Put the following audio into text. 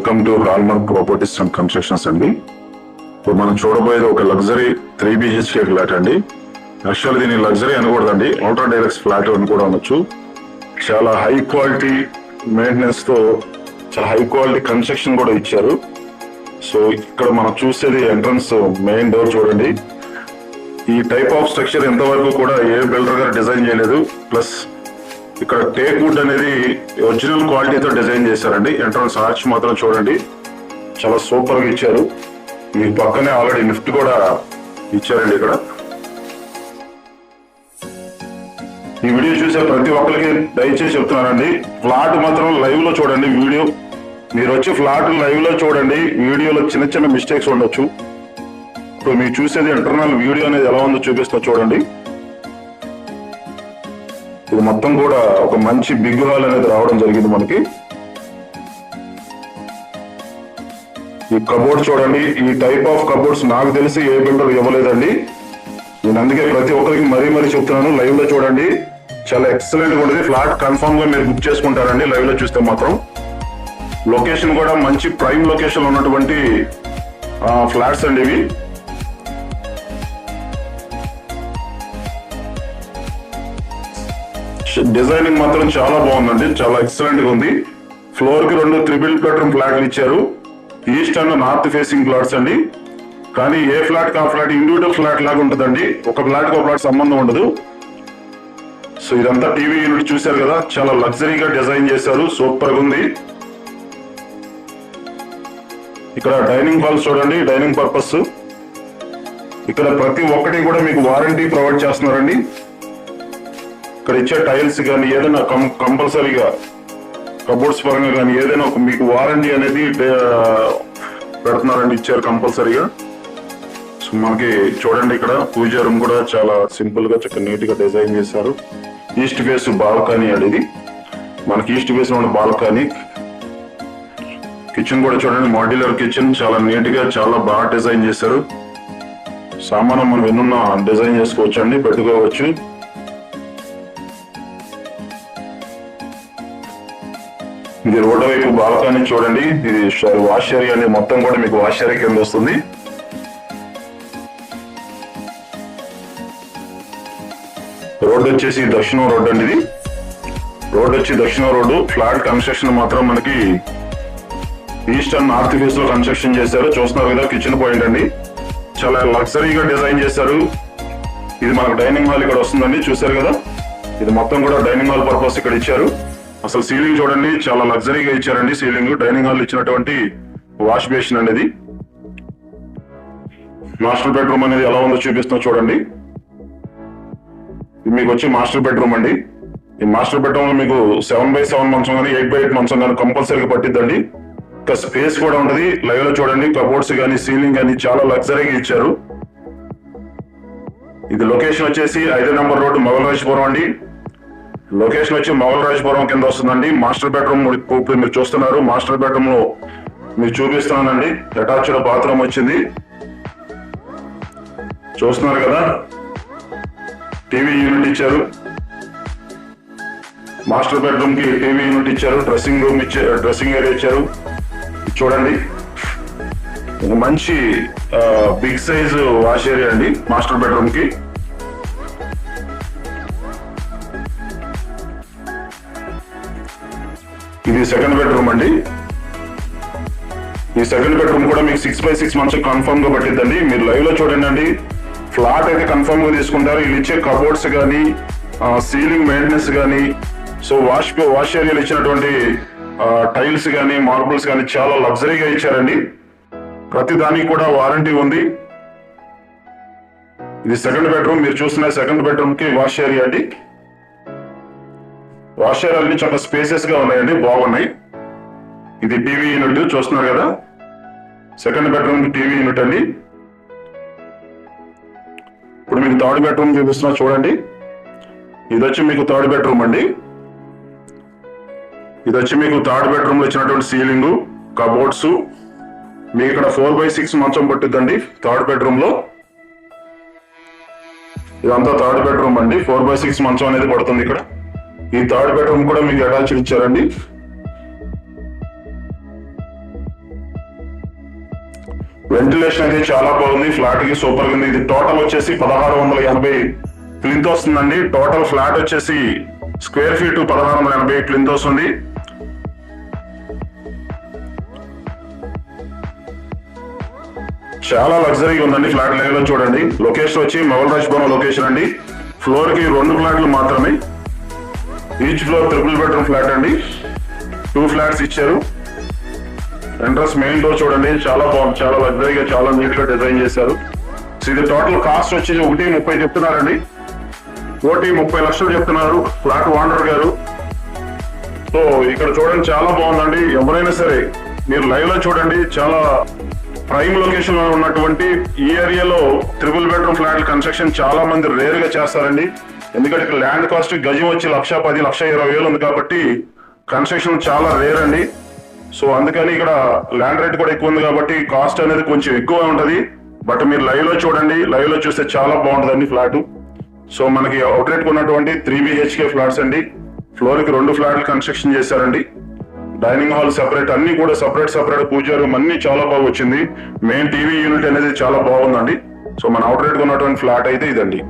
Welcome to hallmark properties and constructions అండి. ఇప్పుడు మనం చూడబోయేది ఒక లగ్జరీ 3 BHK ఫ్లాట్ అండి. యాక్చువల్ దీన్ని లగ్జరీ అనకూడదండి, అల్ట్రా డైలక్స్ ఫ్లాట్ అని కూడా అనొచ్చు. చాలా హై క్వాలిటీ మెయింటెనెన్స్ తో చాలా హై క్వాలిటీ కన్స్ట్రక్షన్ కూడా ఇచ్చారు. సో ఇక్కడ మనం చూసేది ఎంట్రన్స్ మెయిన్ డోర్ చూడండి. ఈ టైప్ ఆఫ్ స్ట్రక్చర్ ఎంతవరకు కూడా ఏ బిల్డర్ గారు డిజైన్ చేయలేదు. ప్లస్ ఇక్కడ టేక్ వుడ్ అనేది ఒరిజినల్ క్వాలిటీతో డిజైన్ చేశారండి. ఎంట్రన్స్ ఆర్చ్ మాత్రం చూడండి, చాలా సూపర్ గా ఇచ్చారు. మీ పక్కనే ఆల్రెడీ లిఫ్ట్ కూడా ఇచ్చారండి. ఇక్కడ ఈ వీడియో చూసే ప్రతి ఒక్కరికి దయచేసి చెప్తున్నానండి, ఫ్లాట్ మాత్రం లైవ్ లో చూడండి. వీడియో మీరు వచ్చి ఫ్లాట్ లైవ్ లో చూడండి, వీడియోలో చిన్న చిన్న మిస్టేక్స్ ఉండొచ్చు. ఇప్పుడు మీరు చూసేది ఇంటర్నల్ వీడియో అనేది ఎలా ఉందో చూపిస్తా చూడండి. ఇది మొత్తం కూడా ఒక మంచి బిగ్ హాల్ అనేది రావడం జరిగింది మనకి. ఈ కబోర్డ్ చూడండి, ఈ టైప్ ఆఫ్ కబోర్డ్స్ నాకు తెలిసి ఏ బిల్డర్ ఇవ్వలేదండి. నేను అందుకే ప్రతి ఒక్కరికి మరీ చెప్తున్నాను, లైవ్ లో చూడండి, చాలా ఎక్సలెంట్ గా ఉంటుంది. ఫ్లాట్ కన్ఫర్మ్ గా మీరు బుక్ చేసుకుంటారండి లైవ్ లో చూస్తే మాత్రం. లొకేషన్ కూడా మంచి ప్రైమ్ లొకేషన్ ఉన్నటువంటి ఫ్లాట్స్ అండి ఇవి. డిజైనింగ్ మాత్రం చాలా బాగుందండి, చాలా ఎక్సలెంట్ గా ఉంది. ఫ్లోర్ కి 2 3 బెడ్రూమ్ ఫ్లాట్లు ఇచ్చారు. East and north facing flats అండి. కానీ ఏ ఫ్లాట్ కి ఆ ఫ్లాట్ ఇండివిజువల్ ఫ్లాట్ లాగా ఉంటుందండి, ఒక ఫ్లాట్ కి ఒక ఫ్లాట్ సంబంధం ఉండదు. సో ఇదంతా టీవీ యూనిట్ చూశారు కదా, చాలా లగ్జరీగా డిజైన్ చేశారు, సూపర్ గా ఉంది. ఇక్కడ డైనింగ్ హాల్ చూడండి, డైనింగ్ పర్పస్. ఇక్కడ ప్రతి ఒక్కటి కూడా మీకు వారంటీ ప్రొవైడ్ చేస్తున్నారండి. ఇక్కడ ఇచ్చే టైల్స్ కానీ ఏదైనా కంపల్సరీగా కబోర్డ్స్ పరంగా కానీ ఏదైనా మీకు వారంటీ అనేది పెడుతున్నారండి, ఇచ్చారు కంపల్సరీగా. సో మనకి చూడండి, ఇక్కడ పూజ రూమ్ కూడా చాలా సింపుల్ గా చక్కగా నీట్ గా డిజైన్ చేశారు. ఈస్ట్ ఫేస్ బాల్కనీ అండి ఇది, మనకి ఈస్ట్ ఫేస్ ఉన్న బాల్కనీ. కిచెన్ కూడా చూడండి, మాడ్యులర్ కిచెన్, చాలా నీట్ గా చాలా బాగా డిజైన్ చేశారు. సామానం మనం ఎన్నున్నా డిజైన్ చేసుకోవచ్చు అండి, పెట్టుకోవచ్చు. ఇది రోడ్డు వైపు బాల్కనీ చూడండి, ఇది వాష్ ఏరియా అనేది మొత్తం కూడా మీకు వాష్ ఏరియా కింద వస్తుంది. రోడ్డు వచ్చేసి దక్షిణం రోడ్డు అండి ఇది. రోడ్డు వచ్చి దక్షిణం రోడ్డు. ఫ్లాట్ కన్స్ట్రక్షన్ మాత్రం మనకి ఈస్ట్ అండ్ నార్త్ ఫేస్ లో కన్స్ట్రక్షన్ చేశారు. చూస్తున్నారు కదా, కిచెన్ పాయింట్ అండి, చాలా లగ్జరీగా డిజైన్ చేశారు. ఇది మనకు డైనింగ్ హాల్ ఇక్కడ వస్తుందండి, చూసారు కదా. ఇది మొత్తం కూడా డైనింగ్ హాల్ పర్పస్ ఇక్కడ ఇచ్చారు. అసలు సీలింగ్ చూడండి, చాలా లగ్జరీగా ఇచ్చారండి సీలింగ్. డైనింగ్ హాల్ ఇచ్చినటువంటి వాష్ బేసిన్ అనేది. మాస్టర్ బెడ్రూమ్ అనేది ఎలా ఉందో చూపిస్తున్నా చూడండి. ఇది మీకు వచ్చి మాస్టర్ బెడ్రూమ్ అండి. ఈ మాస్టర్ బెడ్రూమ్ లో మీకు 7x7 మంచం కానీ 8x8 మంచం కానీ కంపల్సరీగా పట్టిద్దండి. ఇంకా స్పేస్ కూడా ఉంటుంది. లైవ్ లో చూడండి, కబోర్డ్స్ కానీ సీలింగ్ కానీ చాలా లగ్జరీగా ఇచ్చారు. ఇది లొకేషన్ వచ్చేసి 5 నంబర్ రోడ్డు, మొగల్రాజపురం అండి. లొకేషన్ వచ్చి మొగల్రాజపురం కింద వస్తుందండి. మాస్టర్ బెడ్రూమ్ ఇప్పుడు మీరు చూస్తున్నారు. మాస్టర్ బెడ్రూమ్ లో మీరు చూపిస్తున్నానండి, అటాచ్డ్ బాత్రూమ్ వచ్చింది, చూస్తున్నారు కదా. టీవీ యూనిట్ ఇచ్చారు, మాస్టర్ బెడ్రూమ్ కి టీవీ యూనిట్ ఇచ్చారు. డ్రెస్సింగ్ రూమ్ ఇచ్చారు, డ్రెస్సింగ్ ఏరియా ఇచ్చారు. చూడండి, ఒక మంచి బిగ్ సైజ్ వాష్ ఏరియా అండి మాస్టర్ బెడ్రూమ్ కి. ఇది సెకండ్ బెడ్రూమ్ అండి. ఈ సెకండ్ బెడ్రూమ్ కూడా మీకు 6x6 మంచం కన్ఫర్మ్ గా పట్టిద్దండి. మీరు లైవ్ లో చూడండి అండి. ఫ్లాట్ అయితే కన్ఫర్మ్ గా తీసుకుంటారు. వీళ్ళు ఇచ్చే కబోర్డ్స్ కానీ సీలింగ్ మెయింటెనెన్స్ కానీ, సో వాష్ ఏరియాలో ఇచ్చినటువంటి టైల్స్ కానీ మార్బుల్స్ కానీ చాలా లగ్జరీగా ఇచ్చారండి. ప్రతి దానికి కూడా వారంటీ ఉంది. ఇది సెకండ్ బెడ్రూమ్. మీరు చూస్తున్న సెకండ్ బెడ్రూమ్ కి వాష్ ఏరియా అండి. వాష్ ఏరియాలు చాలా స్పేసెస్ గా ఉన్నాయండి, బాగున్నాయి. ఇది టీవీ యూనిట్ చూస్తున్నారు కదా, సెకండ్ బెడ్రూమ్ టీవీ యూనిట్ అండి. ఇప్పుడు మీకు థర్డ్ బెడ్రూమ్ చూపిస్తున్నా చూడండి. ఇది వచ్చి మీకు థర్డ్ బెడ్రూమ్ అండి. ఇది వచ్చి మీకు థర్డ్ బెడ్రూమ్ లో ఇచ్చినటువంటి సీలింగ్, కబోర్డ్స్. మీకు ఇక్కడ 4x6 మంచం పట్టిద్దండి థర్డ్ బెడ్రూమ్ లో. ఇదంతా థర్డ్ బెడ్రూమ్ అండి. 4x6 మంచం అనేది పడుతుంది ఇక్కడ. ఈ థర్డ్ బెడ్రూమ్ కూడా మీకు అటాచ్డ్ ఇచ్చారండి. వెంటిలేషన్ అయితే చాలా బాగుంది, ఫ్లాట్ కి సూపర్ గా ఉంది. ఇది టోటల్ వచ్చేసి 1680 ప్లింత్ వస్తుందండి. టోటల్ ఫ్లాట్ వచ్చేసి స్క్వేర్ ఫీట్ 1680 ప్లింత్ వస్తుంది. చాలా లగ్జరీగా ఉందండి ఫ్లాట్. లైవ్ లో చూడండి. లొకేషన్ వచ్చి మొగల్ రాజ్భవన్ లొకేషన్ అండి. ఫ్లోర్ కి 2 ఫ్లాట్లు మాత్రమే. Each floor triple bedroom flat అండి. 2 ఫ్లాట్స్ ఇచ్చారు. ఎంట్రన్స్ మెయిన్ డోర్ చూడండి, చాలా బాగుంది, చాలా లగ్జరీగా, చాలా నీట్ గా డిజైన్ చేశారు. సో ఇది టోటల్ కాస్ట్ వచ్చేసి 1,30,000 చెప్తున్నారండి. 1,30,00,000 లక్షలు చెప్తున్నారు ఫ్లాట్ ఓనర్ గారు. సో ఇక్కడ చూడండి, చాలా బాగుందండి. ఎవరైనా సరే మీరు లైవ్ లో చూడండి. చాలా ప్రైమ్ లొకేషన్ లో ఉన్నటువంటి ఈ ఏరియాలో ట్రిపుల్ బెడ్రూమ్ ఫ్లాట్ కన్స్ట్రక్షన్ చాలా మంది రేర్ గా చేస్తారండి. ఎందుకంటే ఇక్కడ ల్యాండ్ కాస్ట్ గజం వచ్చి 1,10,000, 1,20,000 ఉంది కాబట్టి కన్స్ట్రక్షన్ చాలా రేర్ అండి. సో అందుకని ఇక్కడ ల్యాండ్ రేట్ కూడా ఎక్కువ ఉంది కాబట్టి కాస్ట్ అనేది కొంచెం ఎక్కువ ఉంటది. బట్ మీరు లైవ్ లో చూడండి, లైవ్ లో చూస్తే చాలా బాగుంటుందండి ఫ్లాట్. సో మనకి అవుట్లెట్ ఉన్నటువంటి 3 BHK ఫ్లాట్స్ అండి. ఫ్లోర్ కి 2 ఫ్లాట్లు కన్స్ట్రక్షన్ చేశారండి. డైనింగ్ హాల్ సెపరేట్, అన్ని కూడా సెపరేట్ పూజ రూమ్ అన్ని చాలా బాగా వచ్చింది. మెయిన్ టీవీ యూనిట్ అనేది చాలా బాగుందండి. సో మన అవుట్లెట్ ఉన్నటువంటి ఫ్లాట్ అయితే ఇదండి.